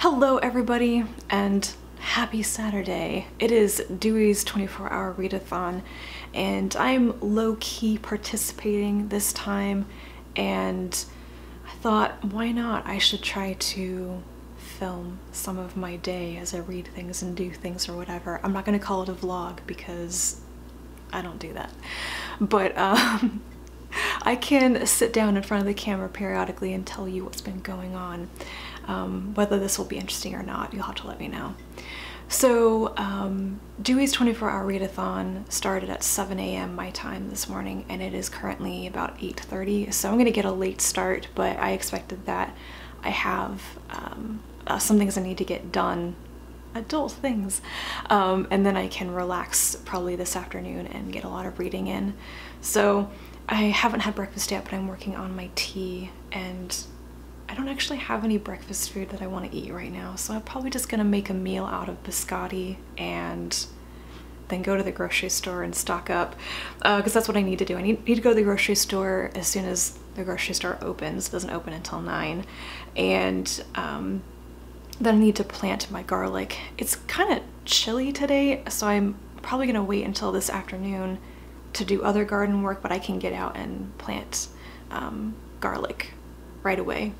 Hello everybody and happy Saturday. It is Dewey's 24-hour readathon and I'm low-key participating this time, and I thought, why not? I should try to film some of my day as I read things and do things or whatever. I'm not gonna call it a vlog because I don't do that. But I can sit down in front of the camera periodically and tell you what's been going on. Whether this will be interesting or not, you'll have to let me know. So Dewey's 24-hour readathon started at 7 a.m. my time this morning, and it is currently about 8:30, so I'm gonna get a late start, but I expected that. I have some things I need to get done, adult things, and then I can relax probably this afternoon and get a lot of reading in. So I haven't had breakfast yet, but I'm working on my tea, and I don't actually have any breakfast food that I want to eat right now, so I'm probably just gonna make a meal out of biscotti and then go to the grocery store and stock up, because that's what I need to do. I need to go to the grocery store as soon as the grocery store opens. It doesn't open until 9, and then I need to plant my garlic. It's kind of chilly today, so I'm probably gonna wait until this afternoon to do other garden work, but I can get out and plant garlic right away.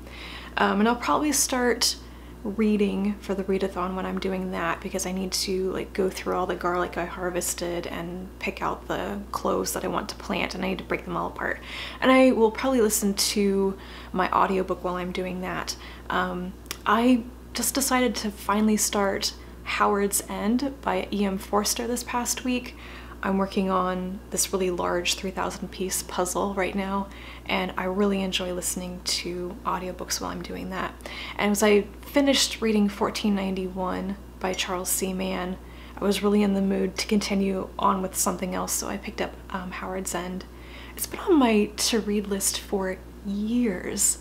And I'll probably start reading for the readathon when I'm doing that, because I need to like go through all the garlic I harvested and pick out the cloves that I want to plant, and I need to break them all apart. And I will probably listen to my audiobook while I'm doing that. I just decided to finally start Howard's End by E.M. Forster this past week. I'm working on this really large 3,000 piece puzzle right now, and I really enjoy listening to audiobooks while I'm doing that. And as I finished reading 1491 by Charles C. Mann, I was really in the mood to continue on with something else, so I picked up Howard's End. It's been on my to-read list for years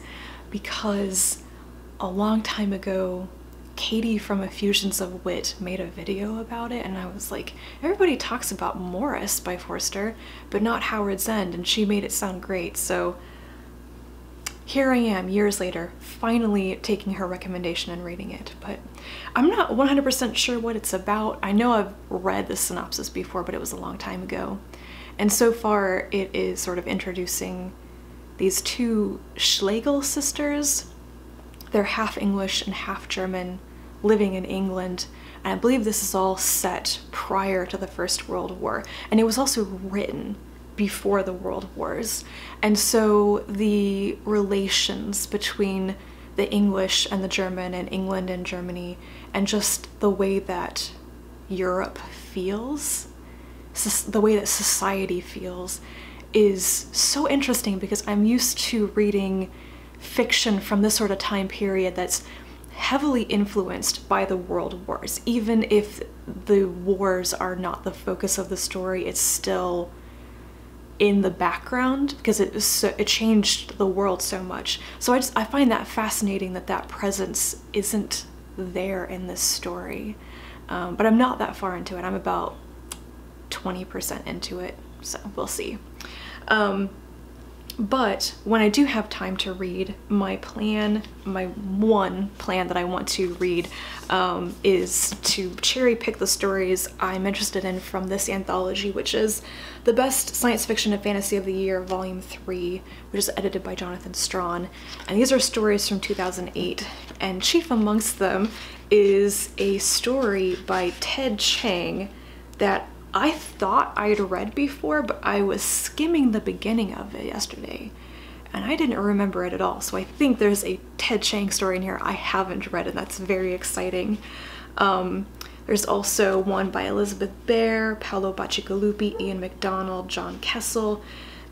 because a long time ago Katie from Effusions of Wit made a video about it, and I was like, everybody talks about Morris by Forster, but not Howard's End, and she made it sound great. So here I am, years later, finally taking her recommendation and reading it. But I'm not 100% sure what it's about. I know I've read the synopsis before, but it was a long time ago. And so far it is sort of introducing these two Schlegel sisters. They're half English and half German, living in England, and I believe this is all set prior to the First World War, and it was also written before the World Wars. And so the relations between the English and the German, and England and Germany, and just the way that Europe feels, the way that society feels, is so interesting, because I'm used to reading fiction from this sort of time period that's heavily influenced by the World Wars. Even if the wars are not the focus of the story, it's still in the background because it changed the world so much. So I find that fascinating that that presence isn't there in this story. But I'm not that far into it. I'm about 20% into it, so we'll see. But when I do have time to read, my one plan that I want to read is to cherry pick the stories I'm interested in from this anthology, which is the Best Science Fiction and Fantasy of the Year, Volume 3, which is edited by Jonathan Strahan. And these are stories from 2008, and chief amongst them is a story by Ted Chiang that I thought I'd read before, but I was skimming the beginning of it yesterday and I didn't remember it at all. So I think there's a Ted Chiang story in here I haven't read, and that's very exciting. There's also one by Elizabeth Bear, Paolo Bacigalupi, Ian MacDonald, John Kessel,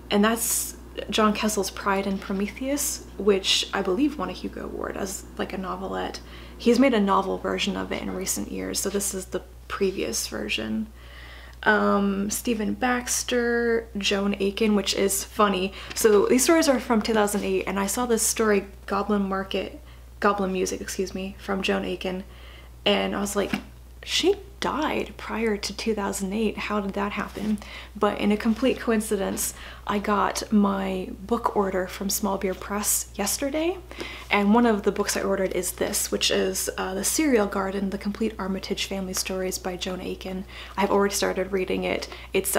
and that's John Kessel's Pride and Prometheus, which I believe won a Hugo Award as like a novelette. He's made a novel version of it in recent years, so this is the previous version. Stephen Baxter, Joan Aiken, which is funny. So these stories are from 2008, and I saw this story, Goblin Music, excuse me, from Joan Aiken, and I was like, she died prior to 2008. How did that happen? But in a complete coincidence, I got my book order from Small Beer Press yesterday, and one of the books I ordered is this, which is The Cereal Garden, The Complete Armitage Family Stories by Joan Aiken. I've already started reading it. It's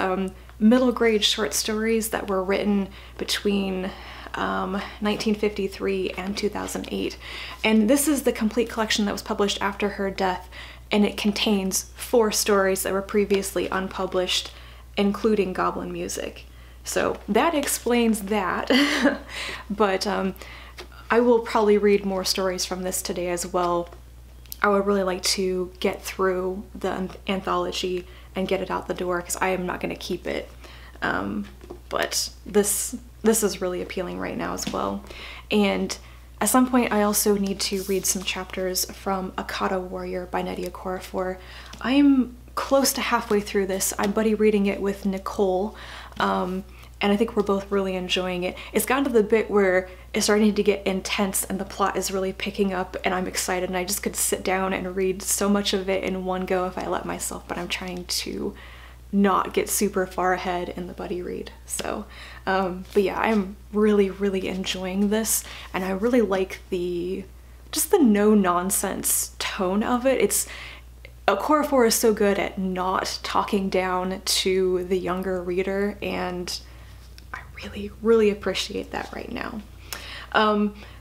middle grade short stories that were written between 1953 and 2008. And this is the complete collection that was published after her death, and it contains 4 stories that were previously unpublished, including Goblin Music. So that explains that. But I will probably read more stories from this today as well. I would really like to get through the anthology and get it out the door, because I am not going to keep it. But this is really appealing right now as well. And at some point I also need to read some chapters from Akata Warrior by Nnedi Okorafor. I'm close to halfway through this. I'm buddy reading it with Nicole, and I think we're both really enjoying it. It's gotten to the bit where it's starting to get intense and the plot is really picking up, and I'm excited, and I just could sit down and read so much of it in one go if I let myself, but I'm trying to not get super far ahead in the buddy read. So but yeah, I'm really enjoying this, and I really like just the no-nonsense tone of it. Okorafor is so good at not talking down to the younger reader, and I really appreciate that right now.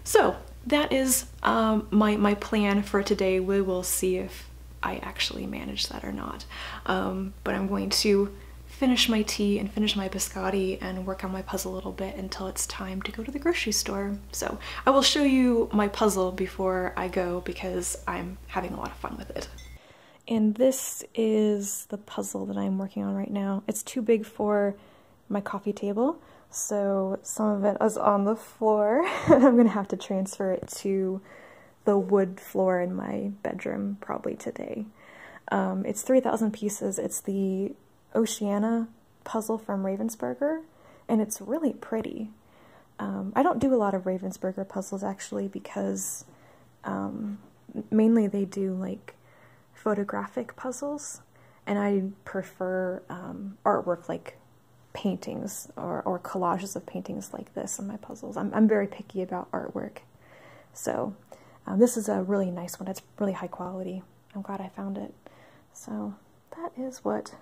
So that is my plan for today. We will see if I actually manage that or not. But I'm going to finish my tea and finish my biscotti and work on my puzzle a little bit until it's time to go to the grocery store. So I will show you my puzzle before I go, because I'm having a lot of fun with it. And this is the puzzle that I'm working on right now. It's too big for my coffee table, so some of it is on the floor. I'm gonna have to transfer it to the wood floor in my bedroom probably today. It's 3,000 pieces. It's the Oceana puzzle from Ravensburger, and it's really pretty. I don't do a lot of Ravensburger puzzles actually, because mainly they do like photographic puzzles, and I prefer artwork like paintings or collages of paintings like this in my puzzles. I'm very picky about artwork. So this is a really nice one. It's really high quality. I'm glad I found it. So that is what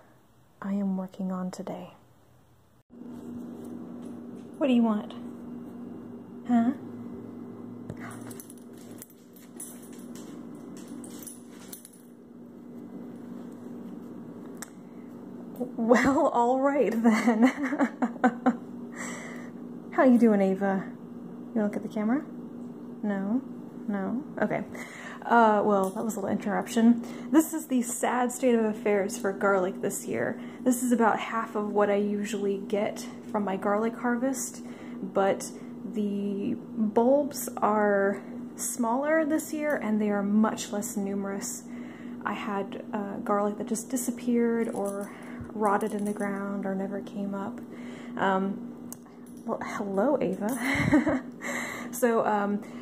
I am working on today. What do you want? Huh? Well, all right then. How you doing, Ava? You look at the camera? No? No? Okay. Well, that was a little interruption. This is the sad state of affairs for garlic this year. This is about half of what I usually get from my garlic harvest, but the bulbs are smaller this year and they are much less numerous. I had garlic that just disappeared or rotted in the ground or never came up. Well, hello, Ava. So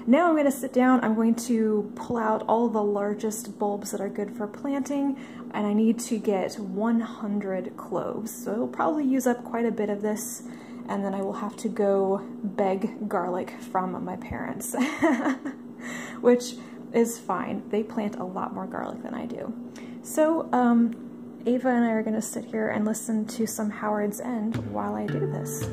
now I'm going to sit down. I'm going to pull out all the largest bulbs that are good for planting, and I need to get 100 cloves. So it'll probably use up quite a bit of this, and then I will have to go beg garlic from my parents, which is fine. They plant a lot more garlic than I do. So Ava and I are going to sit here and listen to some Howard's End while I do this.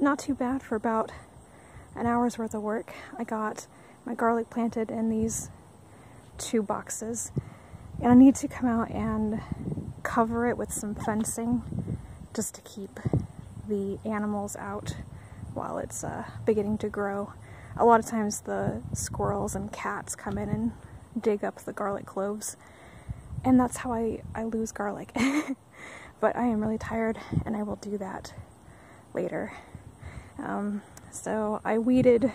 Not too bad for about an hour's worth of work. I got my garlic planted in these 2 boxes, and I need to come out and cover it with some fencing just to keep the animals out while it's beginning to grow. A lot of times the squirrels and cats come in and dig up the garlic cloves, and that's how I lose garlic. But I am really tired, and I will do that later. So I weeded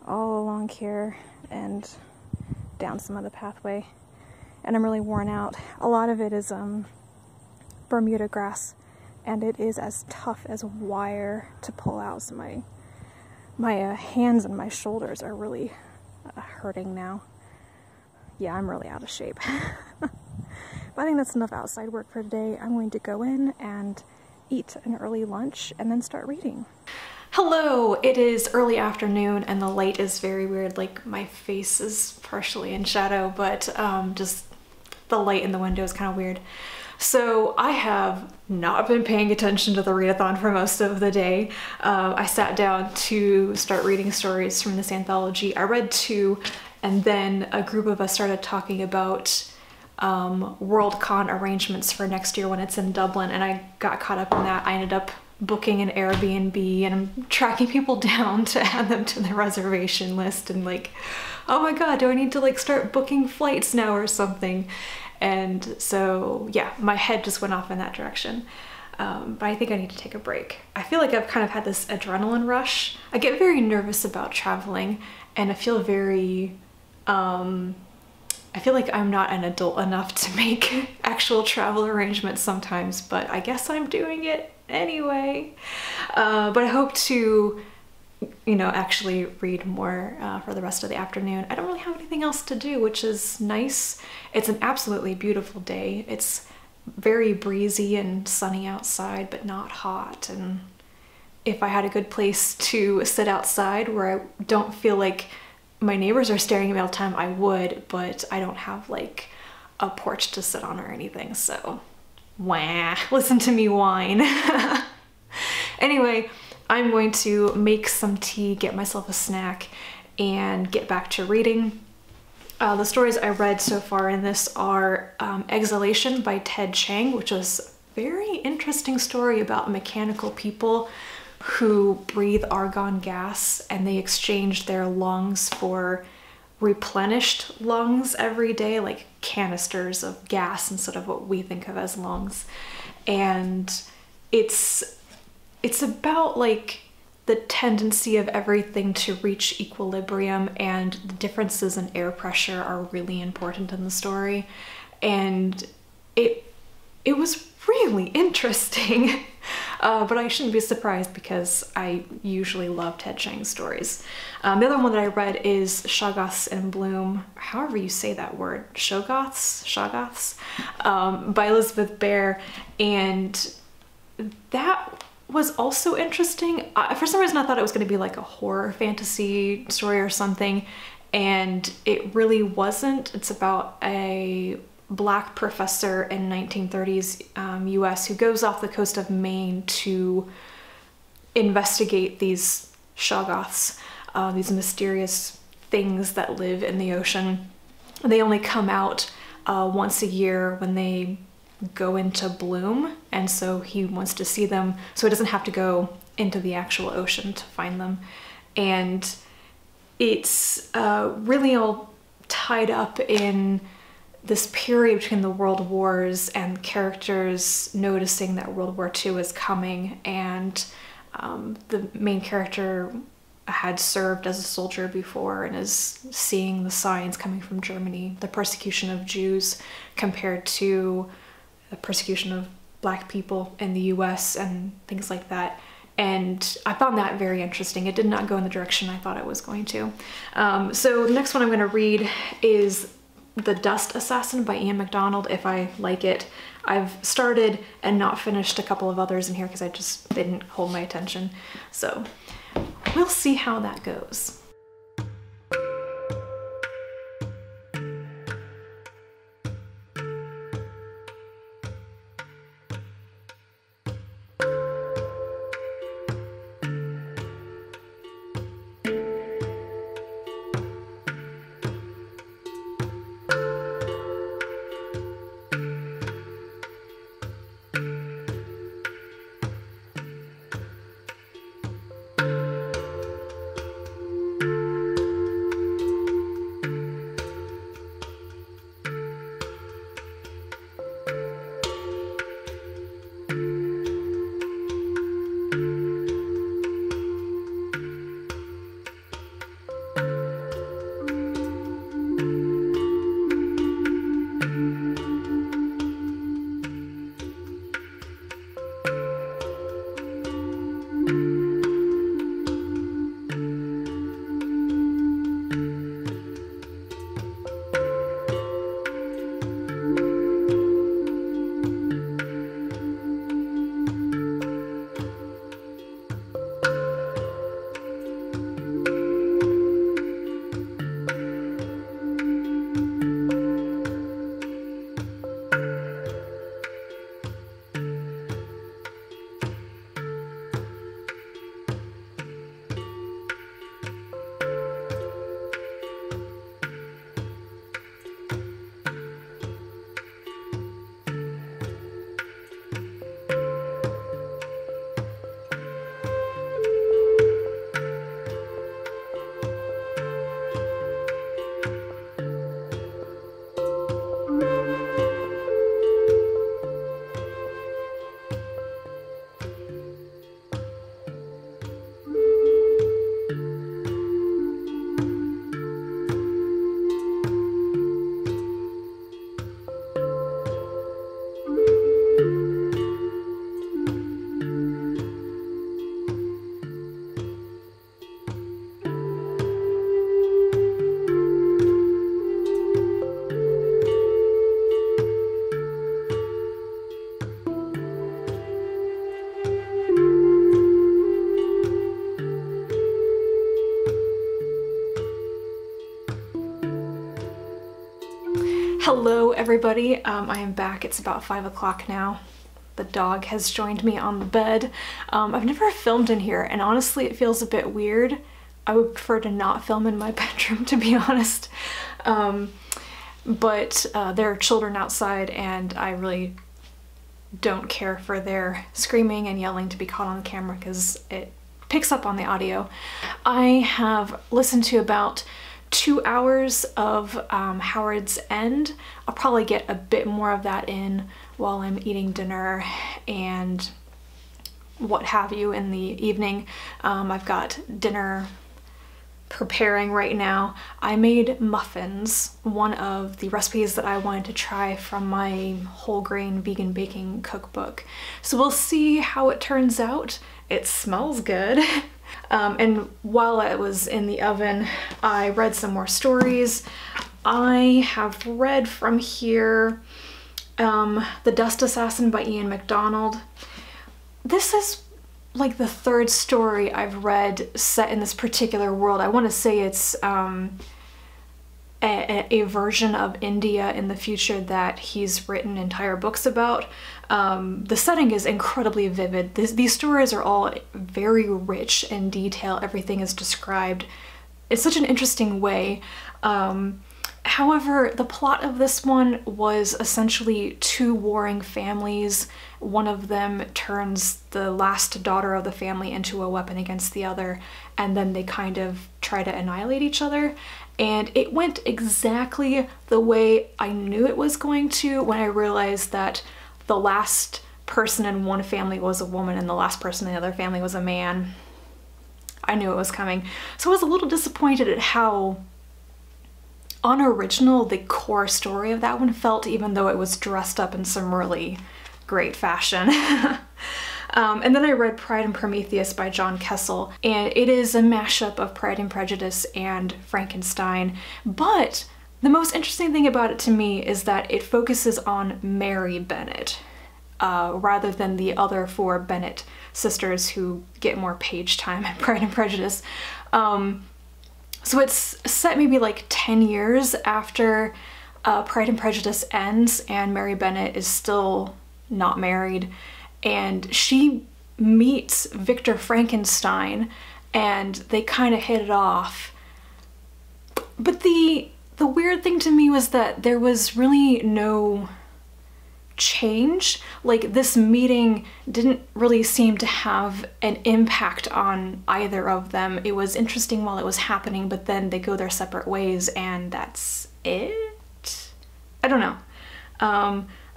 all along here and down some of the pathway, and I'm really worn out. A lot of it is Bermuda grass, and it is as tough as wire to pull out, so my hands and my shoulders are really hurting now. Yeah, I'm really out of shape. But I think that's enough outside work for today. I'm going to go in and eat an early lunch and then start reading. Hello! It is early afternoon and the light is very weird, like my face is partially in shadow, but just the light in the window is kind of weird. So I have not been paying attention to the readathon for most of the day. I sat down to start reading stories from this anthology. I read 2, and then a group of us started talking about Worldcon arrangements for next year when it's in Dublin, and I got caught up in that. I ended up booking an Airbnb, and I'm tracking people down to add them to the reservation list, and like, oh my god, do I need to like start booking flights now or something? And so yeah, my head just went off in that direction. But I think I need to take a break. I feel like I've kind of had this adrenaline rush. I get very nervous about traveling, and I feel very I feel like I'm not an adult enough to make actual travel arrangements sometimes, but I guess I'm doing it anyway. But I hope to, you know, actually read more for the rest of the afternoon. I don't really have anything else to do, which is nice. It's an absolutely beautiful day. It's very breezy and sunny outside, but not hot. And if I had a good place to sit outside where I don't feel like my neighbors are staring at me all the time, I would, but I don't have like a porch to sit on or anything, so wah, listen to me whine. Anyway, I'm going to make some tea, get myself a snack, and get back to reading. The stories I read so far in this are Exhalation by Ted Chiang, which was a very interesting story about mechanical people who breathe argon gas, and they exchange their lungs for replenished lungs every day, like canisters of gas instead of what we think of as lungs. And it's about like the tendency of everything to reach equilibrium, and the differences in air pressure are really important in the story. And it was really interesting. But I shouldn't be surprised because I usually love Ted Chiang's stories. The other one that I read is Shoggoths in Bloom, however you say that word, Shoggoths, by Elizabeth Bear, and that was also interesting. For some reason I thought it was going to be like a horror fantasy story or something, and it really wasn't. It's about a Black professor in 1930s US who goes off the coast of Maine to investigate these Shoggoths, these mysterious things that live in the ocean. They only come out once a year when they go into bloom, and so he wants to see them so he doesn't have to go into the actual ocean to find them. And it's really all tied up in this period between the world wars and characters noticing that World War II is coming, and the main character had served as a soldier before and is seeing the signs coming from Germany, the persecution of Jews compared to the persecution of Black people in the US and things like that. And I found that very interesting. It did not go in the direction I thought it was going to. So the next one I'm going to read is The Dust Assassin by Ian MacDonald, if I like it. I've started and not finished a couple of others in here because they didn't hold my attention. So we'll see how that goes. Hello everybody, I am back. It's about 5 o'clock now. The dog has joined me on the bed. I've never filmed in here, and honestly it feels a bit weird. I would prefer to not film in my bedroom, to be honest. But there are children outside and I really don't care for their screaming and yelling to be caught on the camera because it picks up on the audio. I have listened to about 2 hours of Howard's End. I'll probably get a bit more of that in while I'm eating dinner and what have you in the evening. I've got dinner preparing right now. I made muffins, one of the recipes that I wanted to try from my whole grain vegan baking cookbook. So we'll see how it turns out. It smells good. And while it was in the oven, I read some more stories. I have read from here The Dust Assassin by Ian MacDonald. This is like the third story I've read set in this particular world. I want to say it's a version of India in the future that he's written entire books about. The setting is incredibly vivid. These stories are all very rich in detail. Everything is described in such an interesting way. However, the plot of this one was essentially two warring families. One of them turns the last daughter of the family into a weapon against the other, and then they kind of try to annihilate each other. And it went exactly the way I knew it was going to when I realized that the last person in one family was a woman and the last person in the other family was a man. I knew it was coming. So I was a little disappointed at how unoriginal the core story of that one felt, even though it was dressed up in some really great fashion. And then I read Pride and Prometheus by John Kessel, and it is a mashup of Pride and Prejudice and Frankenstein, but the most interesting thing about it to me is that it focuses on Mary Bennet, rather than the other four Bennet sisters who get more page time in Pride and Prejudice. So it's set maybe like 10 years after Pride and Prejudice ends, and Mary Bennet is still not married, and she meets Victor Frankenstein and they kind of hit it off. But the weird thing to me was that there was really no change. Like, this meeting didn't really seem to have an impact on either of them. It was interesting while it was happening, but then they go their separate ways and that's it? I don't know.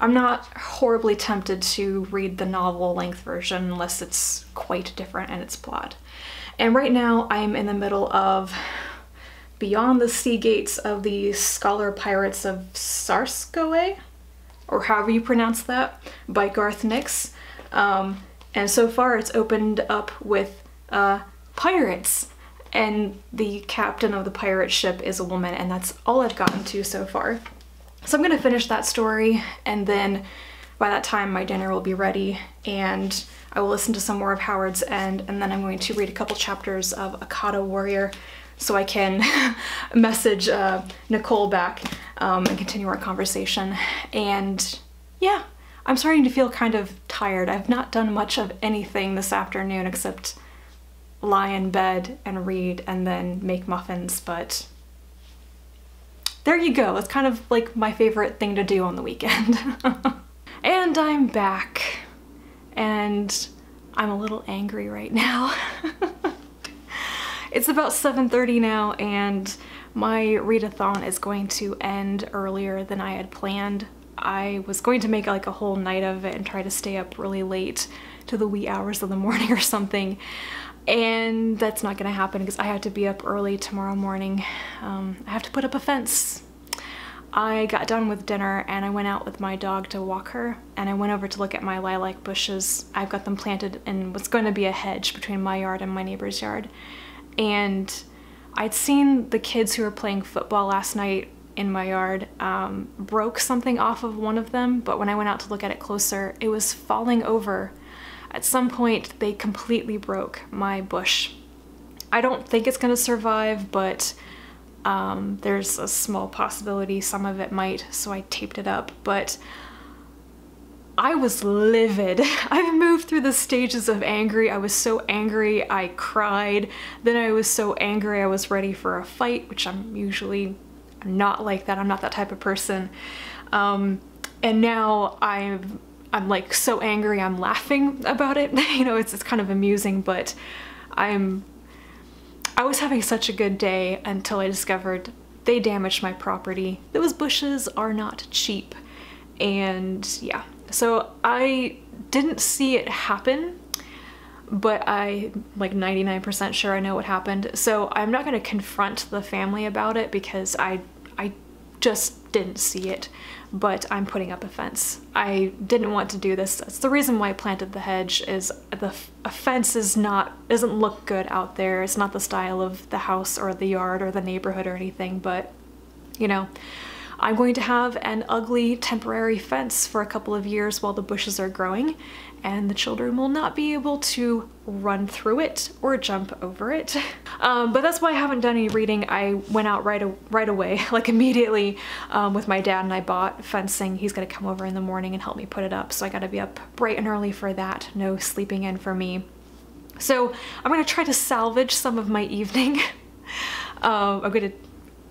I'm not horribly tempted to read the novel-length version unless it's quite different in its plot. And right now I'm in the middle of Beyond the Sea Gates of the Scholar Pirates of Sarskoe, or however you pronounce that, by Garth Nix. And And so far it's opened up with pirates, and the captain of the pirate ship is a woman, and that's all I've gotten to so far. So I'm gonna finish that story, and then by that time my dinner will be ready, and I will listen to some more of Howard's End, and then I'm going to read a couple chapters of A Kata Warrior so I can message Nicole back and continue our conversation. And yeah, I'm starting to feel kind of tired. I've not done much of anything this afternoon except lie in bed and read and then make muffins, but there you go. It's kind of like my favorite thing to do on the weekend. And I'm back, and I'm a little angry right now. It's about 7:30 now, and my readathon is going to end earlier than I had planned. I was going to make like a whole night of it and try to stay up really late to the wee hours of the morning or something, and that's not gonna happen because I have to be up early tomorrow morning. I have to put up a fence. I got done with dinner and I went out with my dog to walk her, and I went over to look at my lilac bushes. I've got them planted in what's going to be a hedge between my yard and my neighbor's yard. And I'd seen the kids who were playing football last night in my yard broke something off of one of them, but when I went out to look at it closer, it was falling over. At some point, they completely broke my bush. I don't think it's going to survive, but there's a small possibility some of it might, so I taped it up, but I was livid. I've moved through the stages of angry. I was so angry I cried. Then I was so angry I was ready for a fight, which I'm usually not like that. I'm not that type of person. And now I'm like so angry I'm laughing about it. You know, it's kind of amusing, but I was having such a good day until I discovered they damaged my property. Those bushes are not cheap. And yeah, so I didn't see it happen, but I'm like 99% sure I know what happened. So I'm not gonna confront the family about it because I just didn't see it, but I'm putting up a fence. I didn't want to do this. That's the reason why I planted the hedge, is a fence doesn't look good out there. It's not the style of the house or the yard or the neighborhood or anything, but you know, I'm going to have an ugly temporary fence for a couple of years while the bushes are growing, and the children will not be able to run through it or jump over it. But that's why I haven't done any reading. I went out right away, like immediately, with my dad, and I bought fencing. He's gonna come over in the morning and help me put it up, so I gotta be up bright and early for that. No sleeping in for me. So I'm gonna try to salvage some of my evening. I'm gonna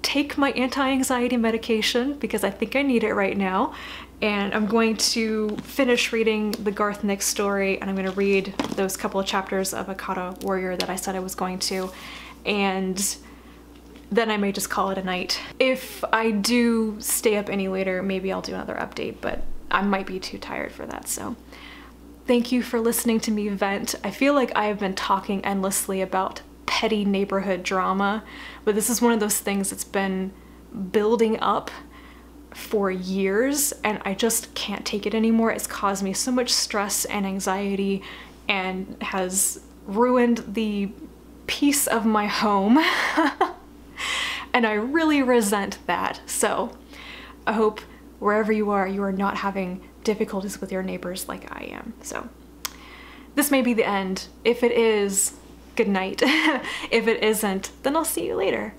take my anti-anxiety medication because I think I need it right now, and I'm going to finish reading the Garth Nix story, and I'm going to read those couple of chapters of A Kata Warrior that I said I was going to, and then I may just call it a night. If I do stay up any later, maybe I'll do another update, but I might be too tired for that. So thank you for listening to me vent. I feel like I have been talking endlessly about petty neighborhood drama, but this is one of those things that's been building up for years, and I just can't take it anymore. It's caused me so much stress and anxiety and has ruined the peace of my home. And I really resent that. So I hope wherever you are not having difficulties with your neighbors like I am. So this may be the end. If it is, good night. If it isn't, then I'll see you later.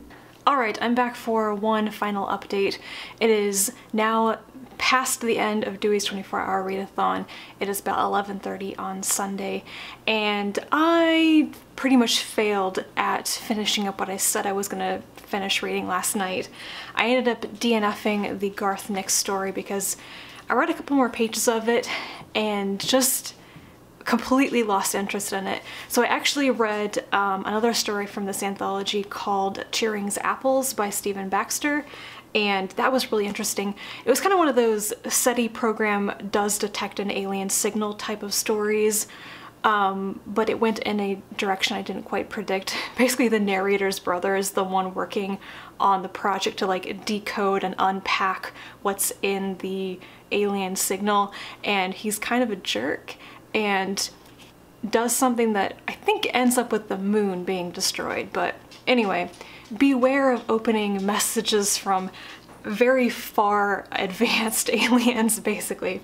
Alright, I'm back for one final update. It is now past the end of Dewey's 24-hour readathon. It is about 11:30 on Sunday, and I pretty much failed at finishing up what I said I was gonna finish reading last night. I ended up DNFing the Garth Nix story because I read a couple more pages of it and just completely lost interest in it. So I actually read another story from this anthology called Cheering's Apples by Stephen Baxter, and that was really interesting. It was kind of one of those SETI program does detect an alien signal type of stories, but it went in a direction I didn't quite predict. Basically the narrator's brother is the one working on the project to like decode and unpack what's in the alien signal, and he's kind of a jerk. And does something that I think ends up with the moon being destroyed. But anyway, beware of opening messages from very far advanced aliens, basically.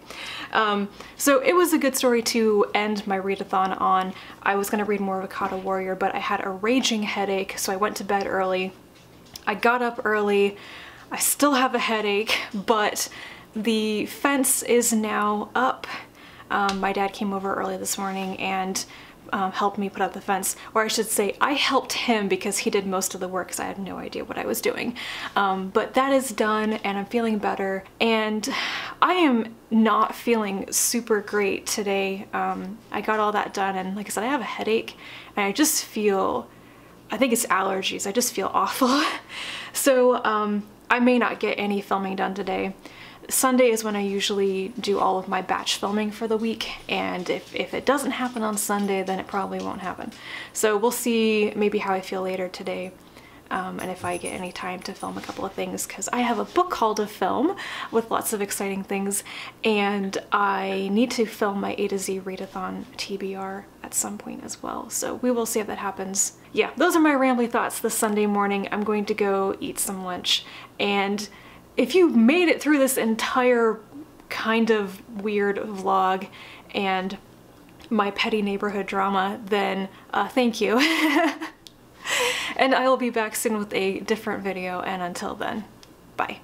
So it was a good story to end my readathon on. I was gonna read more of Akata Warrior, but I had a raging headache, so I went to bed early. I got up early. I still have a headache, but the fence is now up. My dad came over early this morning and helped me put up the fence, or I should say I helped him because he did most of the work because I had no idea what I was doing. But that is done and I'm feeling better, and I am not feeling super great today. I got all that done, and like I said, I have a headache and I just feel, I think it's allergies, I just feel awful. So I may not get any filming done today. Sunday is when I usually do all of my batch filming for the week, and if it doesn't happen on Sunday, then it probably won't happen. So we'll see maybe how I feel later today, and if I get any time to film a couple of things, because I have a book haul to film with lots of exciting things, and I need to film my A to Z Readathon TBR at some point as well. So we will see if that happens. Yeah, those are my rambly thoughts this Sunday morning. I'm going to go eat some lunch, and if you made it through this entire kind of weird vlog and my petty neighborhood drama, then thank you. And I will be back soon with a different video, and until then, bye.